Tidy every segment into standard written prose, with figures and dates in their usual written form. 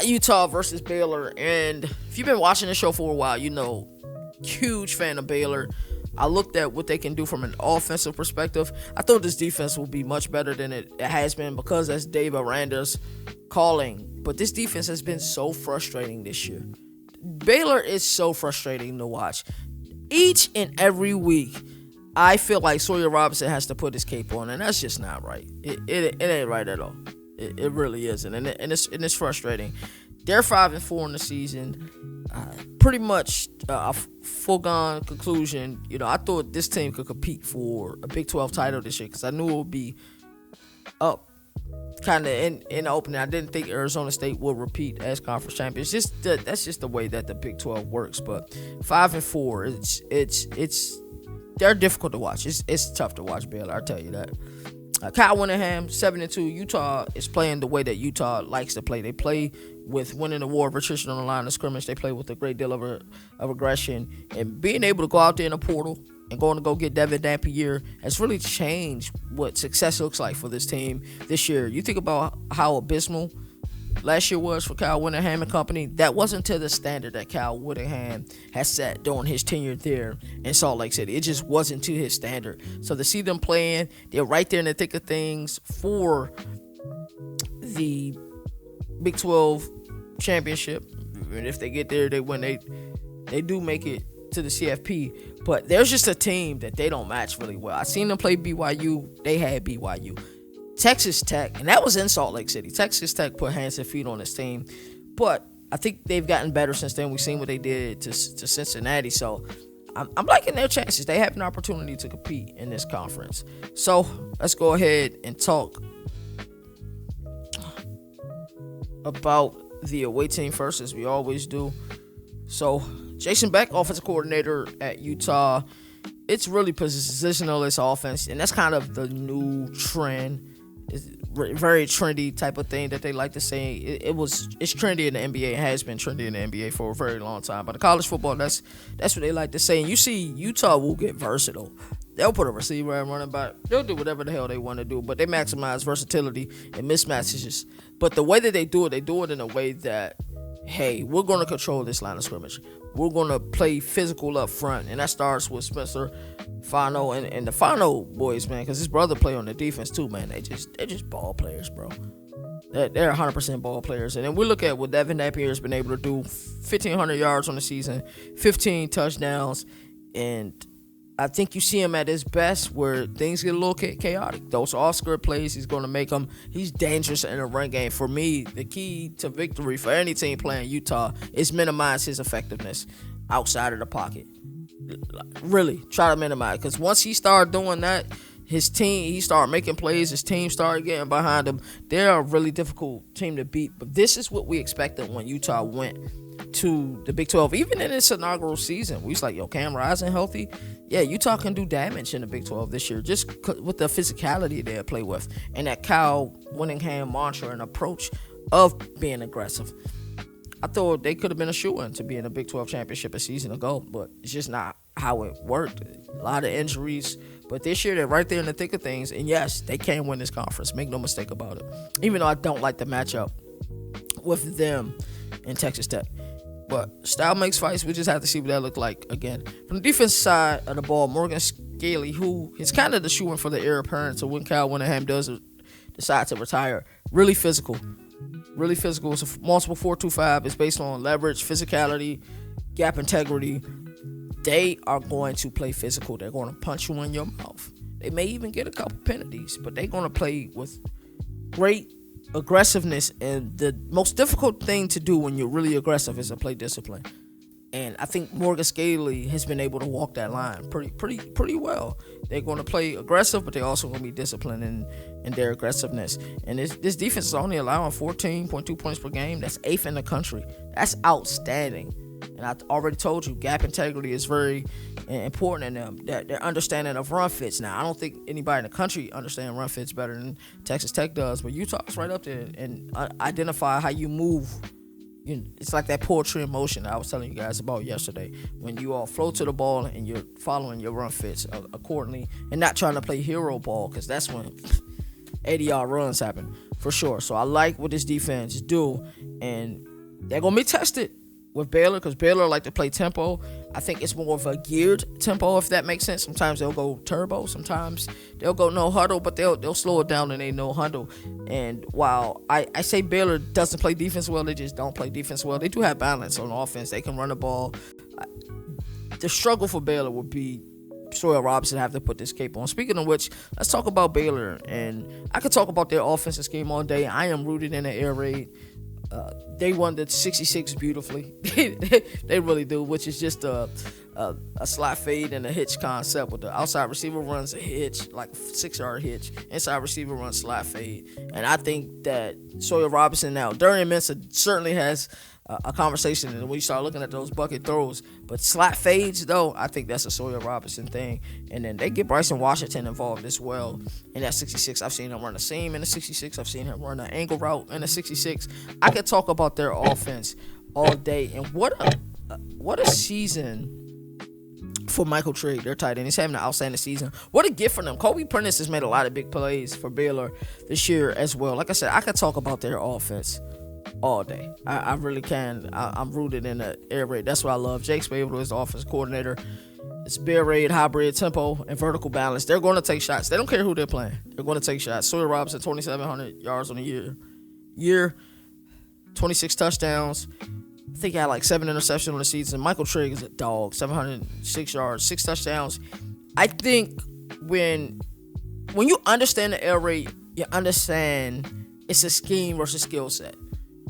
got Utah versus Baylor, and if you've been watching the show for a while, you know, huge fan of Baylor. I looked at what they can do from an offensive perspective. I thought this defense will be much better than it has been because that's Dave Aranda's calling. But this defense has been so frustrating this year. Baylor is so frustrating to watch. Each and every week, I feel like Sawyer Robinson has to put his cape on, and that's just not right. It ain't right at all. It really isn't, and it's frustrating. They're 5-4 in the season. Pretty much a foregone conclusion. You know, I thought this team could compete for a Big 12 title this year because I knew it would be up kind of in the opening. I didn't think Arizona State would repeat as conference champions. That's just the way that the Big 12 works. But 5-4, it's they're difficult to watch. It's tough to watch Baylor. I'll tell you that. Kyle Whittingham, 7-2. Utah is playing the way that Utah likes to play. They play with winning the war of attrition on the line of scrimmage. They play with a great deal of aggression. And being able to go out there in the portal and going to go get Devon Dampier has really changed what success looks like for this team this year. You think about how abysmal last year was for Kyle Whittingham and company. That wasn't to the standard that Kyle Whittingham has set during his tenure there in Salt Lake City. It just wasn't to his standard. So to see them playing, they're right there in the thick of things for the Big 12 championship. And if they get there, they win. They do make it to the CFP. But there's just a team that they don't match really well. I seen them play BYU. They had BYU. Texas Tech, and that was in Salt Lake City. Texas Tech put hands and feet on this team, but I think they've gotten better since then. We've seen what they did to Cincinnati, so I'm liking their chances. They have an opportunity to compete in this conference. So let's go ahead and talk about the away team first, as we always do. So Jason Beck, offensive coordinator at Utah. It's really positionalist offense, and that's kind of the new trend. It's very trendy type of thing that they like to say. It's trendy in the NBA. It has been trendy in the NBA for a very long time. But in college football, that's what they like to say. And you see, Utah will get versatile. They'll put a receiver and running back. They'll do whatever the hell they want to do. But they maximize versatility and mismatches. But the way that they do it in a way that, hey, we're going to control this line of scrimmage. We're going to play physical up front. And that starts with Spencer Fano and the Fano boys, man, because his brother play on the defense too, man. They're just ball players, bro. They're 100% ball players. And then we look at what Devon Dampier has been able to do. 1,500 yards on the season, 15 touchdowns, and I think you see him at his best where things get a little chaotic. Those off-script plays, he's going to make them. He's dangerous in the run game. For me, the key to victory for any team playing Utah is minimize his effectiveness outside of the pocket. Really, try to minimize it. Because once he started doing that, his team, he started making plays. His team started getting behind him. They're a really difficult team to beat. But this is what we expected when Utah went to the Big 12. Even in its inaugural season, we was like, yo, Cam Rising healthy? Yeah, Utah can do damage in the Big 12 this year just with the physicality they play with and that Kyle Whittingham mantra and approach of being aggressive. I thought they could have been a shoo-in to be in a Big 12 championship a season ago, but it's just not how it worked. A lot of injuries, but this year they're right there in the thick of things, and yes, they can win this conference. Make no mistake about it. Even though I don't like the matchup with them and Texas Tech. But style makes fights. We just have to see what that look like again. From the defense side of the ball, Morgan Scaly, who is kind of the shoo-in for the heir apparent, so when Kyle Whittingham does decide to retire, really physical. Really physical. It's a multiple 4-2-5. It's based on leverage, physicality, gap integrity. They are going to play physical. They're going to punch you in your mouth. They may even get a couple penalties, but they're going to play with great aggressiveness. And the most difficult thing to do when you're really aggressive is to play discipline. And I think Morgan Scaly has been able to walk that line pretty well. They're going to play aggressive, but they're also going to be disciplined in their aggressiveness. And this defense is only allowing 14.2 points per game. That's 8th in the country. That's outstanding. And I already told you, gap integrity is very important in them. Their understanding of run fits. Now, I don't think anybody in the country understands run fits better than Texas Tech does, but Utah's right up there and identify how you move. It's like that poetry in motion I was telling you guys about yesterday. When you all flow to the ball and you're following your run fits accordingly and not trying to play hero ball, because that's when 80-yard runs happen for sure. So I like what this defense do, and they're going to be tested with Baylor because Baylor like to play tempo. I think it's more of a geared tempo, if that makes sense. Sometimes they'll go turbo. Sometimes they'll go no huddle, but they'll slow it down and they no huddle. And while I say Baylor doesn't play defense well, they just don't play defense well. They do have balance on offense. They can run the ball. The struggle for Baylor would be Sawyer Robertson have to put this cape on. Speaking of which, let's talk about Baylor. And I could talk about their offensive scheme all day. I am rooted in the air raid. They won the 66 beautifully. They really do, which is just a slot fade and a hitch concept with the outside receiver runs a hitch, like a 6-yard hitch. Inside receiver runs slot fade. And I think that Sawyer Robertson now, Darian Mensah certainly has a conversation, and when you start looking at those bucket throws, but slot fades though, I think that's a Sawyer Robertson thing. And then they get Bryson Washington involved as well in that 66. I've seen him run a seam in the 66. I've seen him run an angle route in the 66. I could talk about their offense all day, and what a season for Michael Trigg, their tight end. He's having an outstanding season. What a gift for them. Kobe Prentice has made a lot of big plays for Baylor this year as well. Like I said, I could talk about their offense all day. I really can. I'm rooted in the air raid. That's what I love. Jake Spavital is the offensive coordinator. It's air raid, hybrid, tempo, and vertical balance. They're going to take shots. They don't care who they're playing. They're going to take shots. Sawyer Robinson, 2,700 yards on the year. 26 touchdowns. I think he had like 7 interceptions on the season. Michael Trigg is a dog. 706 yards, 6 touchdowns. I think when you understand the air raid, you understand it's a scheme versus skill set.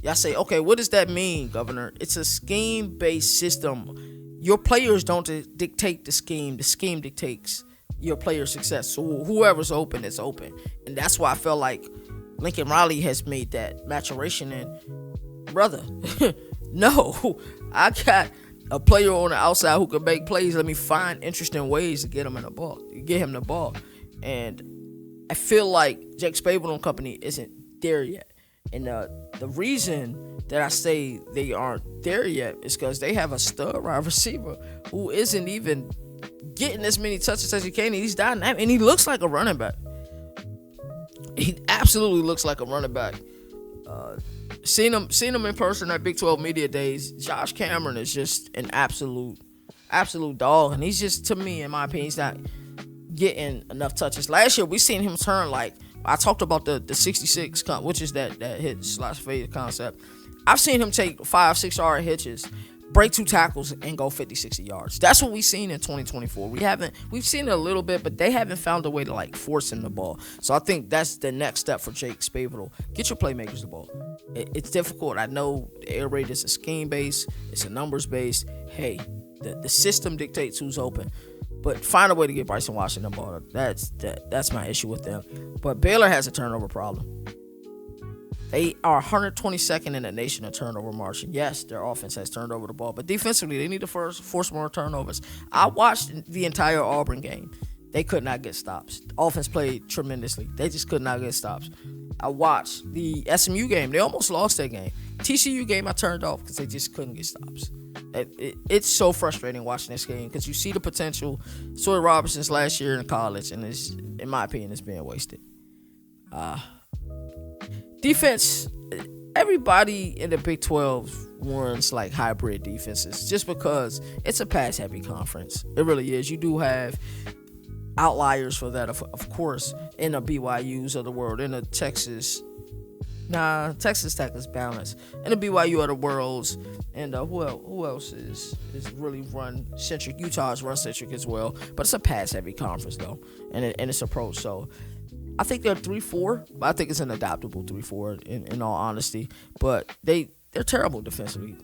Y'all say, okay, what does that mean, Governor? It's a scheme-based system. Your players don't dictate the scheme. The scheme dictates your player's success. So whoever's open is open. And that's why I feel like Lincoln Riley has made that maturation. And, brother, no, I got a player on the outside who can make plays. Let me find interesting ways to get him the ball. And I feel like Jake Spavital and company isn't there yet. And the reason that I say they aren't there yet is because they have a stud wide receiver who isn't even getting as many touches as he can. He's dynamic, and he looks like a running back. He absolutely looks like a running back. Seen him in person at Big 12 Media Days. Josh Cameron is just an absolute dog, and he's just, to me, in my opinion, he's not getting enough touches. Last year, we seen him turn like, I talked about the 66, which is that hit slash fade concept. I've seen him take 5-6 yard hitches, break 2 tackles, and go 50-60 yards. That's what we've seen in 2024. We've seen it a little bit, but they haven't found a way to like force him the ball. So I think that's the next step for Jake Spavital. Get your playmakers the ball. It's difficult. I know the air raid is a scheme based, it's a numbers based. Hey, the system dictates who's open. But find a way to get Bryson Washington the ball. That's my issue with them. But Baylor has a turnover problem. They are 122nd in the nation in turnover margin. Yes, their offense has turned over the ball, but defensively, they need to force more turnovers. I watched the entire Auburn game. They could not get stops. The offense played tremendously. They just could not get stops. I watched the SMU game. They almost lost that game. TCU game, I turned off because they just couldn't get stops. It's so frustrating watching this game because you see the potential. Sawyer Robertson's last year in college, and it's, in my opinion, it's being wasted. Defense, everybody in the Big 12 runs like hybrid defenses just because it's a pass-heavy conference. It really is. You do have outliers for that, of course, in the BYUs of the world, in the Texas Tech is balanced, and the BYU of the worlds, and who else is really run-centric? Utah is run-centric as well, but it's a pass-heavy conference, though, and it's approach, so I think they're 3-4, but I think it's an adaptable 3-4 in all honesty. But they're terrible defensively.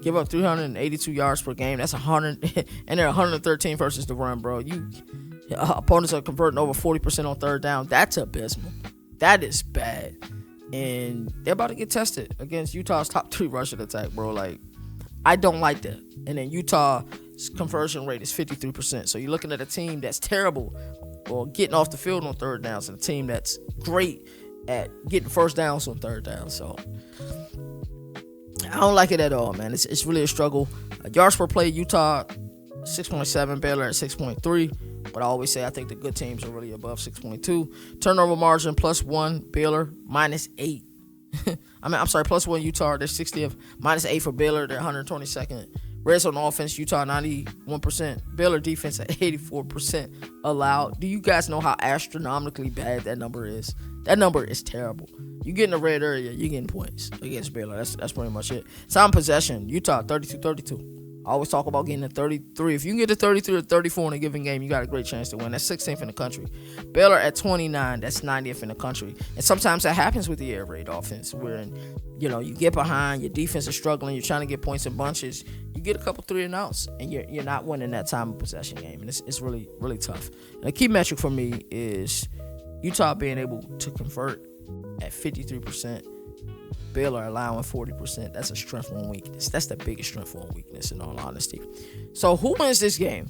Give up 382 yards per game. That's 100, and they're 113 versus the run, bro. Opponents are converting over 40% on third down. That's abysmal. That is bad. And they're about to get tested against Utah's top 3 rushing attack, bro. Like, I don't like that. And then Utah's conversion rate is 53%. So you're looking at a team that's terrible or getting off the field on third downs, and a team that's great at getting first downs on third down. So I don't like it at all, man. It's really a struggle. Yards per play, Utah 6.7, Baylor at 6.3. But I always say I think the good teams are really above 6.2. Turnover margin +1, Baylor -8. I'm sorry, +1 Utah. They're 60th. -8 for Baylor. They're 122nd. Red zone offense, Utah 91%. Baylor defense at 84% allowed. Do you guys know how astronomically bad that number is? That number is terrible. You get in the red area, you're getting points against Baylor. That's pretty much it. Time possession, Utah 32-32. I always talk about getting to 33. If you can get to 33 or 34 in a given game, you got a great chance to win. That's 16th in the country. Baylor at 29, that's 90th in the country. And sometimes that happens with the air raid offense, where you get behind, your defense is struggling, you're trying to get points in bunches, you get a couple 3-and-outs, and you're not winning that time of possession game, and it's really, really tough. And a key metric for me is Utah being able to convert at 53%. Baylor allowing 40%. That's a strength on weakness. That's the biggest strength on weakness, in all honesty. So who wins this game?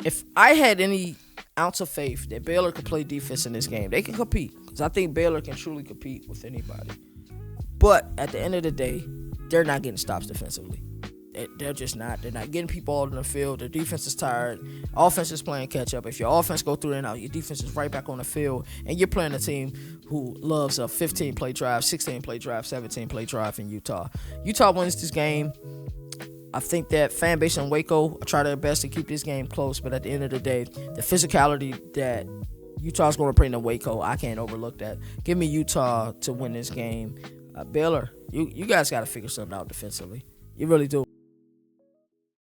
If I had any ounce of faith that Baylor could play defense in this game, they can compete, because I think Baylor can truly compete with anybody. But at the end of the day, they're not getting stops defensively. They're just not. They're not getting people all in the field. Their defense is tired. Offense is playing catch up. If your offense go through and out, your defense is right back on the field, and you're playing a team who loves a 15-play drive, 16-play drive, 17-play drive in Utah. Utah wins this game. I think that fan base in Waco will try their best to keep this game close, but at the end of the day, the physicality that Utah's going to bring to Waco, I can't overlook that. Give me Utah to win this game. Baylor, you guys got to figure something out defensively. You really do.